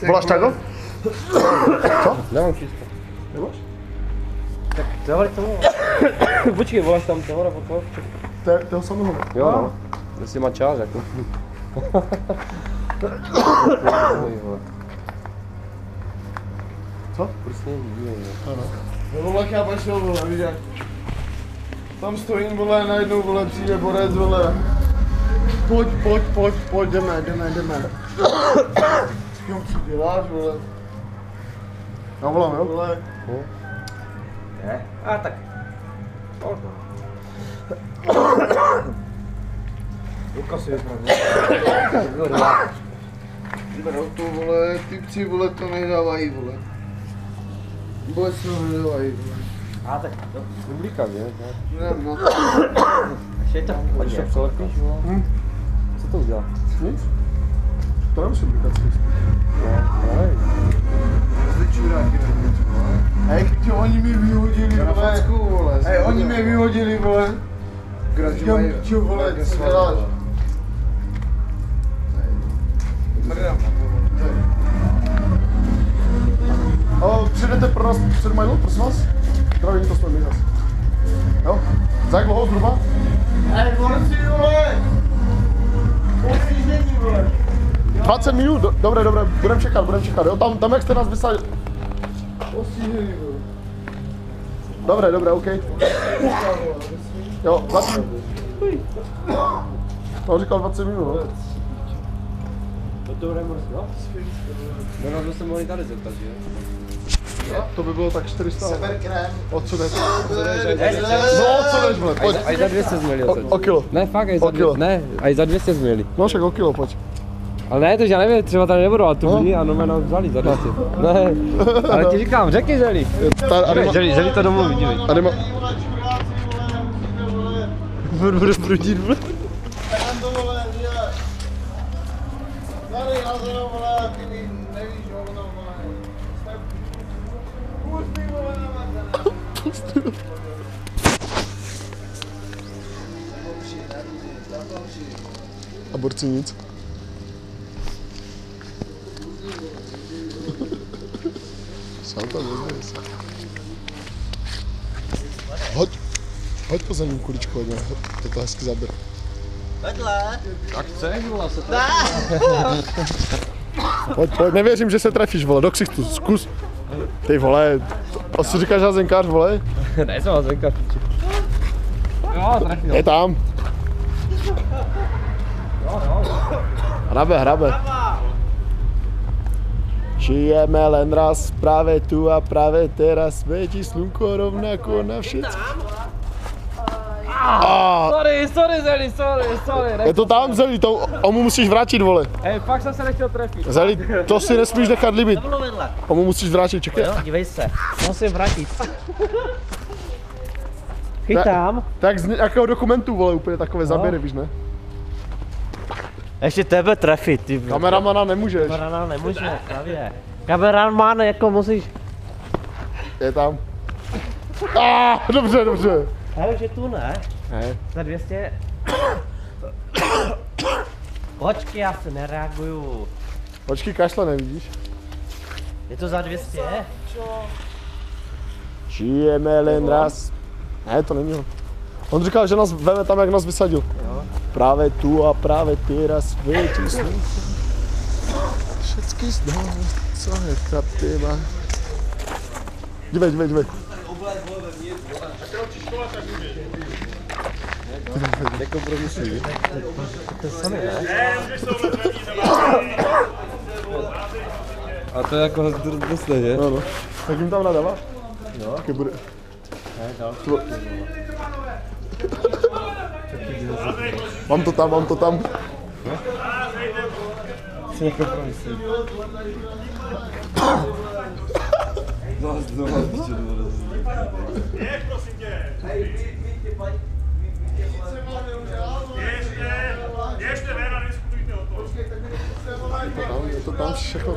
Voláš Tago? Co? Nemám číslo. Nemáš? Tak zavolej tomu. Počkej, voláš tam toho nebo toho? Toho samého. Jo, no. Jestli má čas, jako. Co? Prostě nevidí, jo. Ano. No vole, chápeš, jo, vole, víš jak. Tam stojím, vole, najednou, vole, přijde borec, vole. Pojď, jdeme. Jo, co děláš, vole? Já volám, jo? Vole. Ne? A tak. Možná. Luka si vypravil. Berou to, vole, ty psi, vole, to nedávají, vole. Vůbec to nedávají, vole. A tak, publika, ne? Ne, no. Ještě to pojď se přelepíš, vole. Co to udělá? Nic? To nemusím říkat. Zličuráky nevím, vole. Hej, ty oni mi vyhodili, vole. Hej, oni mi vyhodili, vole. Říkám, čo, vole, co děláš? Přijdete pro nás před Milo, prosím vás? Zdravím, to jsme my zase. Jo? Za jak dlouho zhruba? Hej, borci, vole! Borci není, vole! 20 minut, dobré, budeme čekat, jo? Tam jak jste nás vysadili. Osížený, vole. Dobré, OK. Jo, 20 minut. No, říkal 20 minut, no. To bude moc, jo? No, jsme se mohli tady zeptat, že? To by bylo tak 400. Seberkrém. O co jdeš? No, o co jdeš, vole, pojď. Aj za 200 jsme měli. O kilo. Ne, fakt, aj za 200. Ne, aj za 200 jsme měli. No, však o kilo, pojď. Ale ne, to já nevím, třeba tady nebudu, ale tu byli a no nás vzali za 200. Ne, ale ti říkám, řekni Želi. Želi to domů vidí. A nemá... Bude prudit, vole. Tam to, vole, že... Tady na zem, vole, ty nevíš, hovno, vole. Pustý, vole, na A borci nic. Sám tam nezvěděl. Hoď po za ním kuličku, hodně. Je to hezký záběr. Tak chceš, vole, se to... Pojď, nevěřím, že se trefíš, vole, do ksichtu, zkus. Ty vole, to si říkáš házenkář, vole? Ne, jsem házenkář. Jo, trefil. Je tam. Hrabe. Žijeme len raz, práve tu a práve teraz, svieti slunko rovnako na všetkých. Sorry, Zeli, sorry. Je to tam, Zeli, to mu musíš vrátit, vole. Hej, fakt jsem se nechtěl trefit. Zeli, to si nesmíš nechat líbit. Mu musíš vrátit, čekaj. Jo, dívej se, musím vrátit. Chytám. Tak z nějakého dokumentu, vole, úplně takové záběry, víš, ne? Ještě tebe trefit, ty. Kameramana nemůžeš. Kameramana nemůže, právě. Kameraman jako musíš. Je tam. Dobře. Hele, že tu ne. Ne. Za 200. Počkej, já se nereaguju. Počkej, kašle, nevidíš? Je to za 200? Žijeme len raz. Ne, to není on. On říkal, že nás veme tam, jak nás vysadil. Jo. Právě tu a právě teraz světí slunko. Všecky známe, co je kaptiva. Dívej. Jako promyslí. To je samý, ne? A to je jako dost, že? No. Tak jim tam nadává? Jo. Taky bude. Ne, další. Mám to tam. Co jako promyslí. Běž, prosím tě! Běžte ven a diskutujte o tom. Je to tam všechno.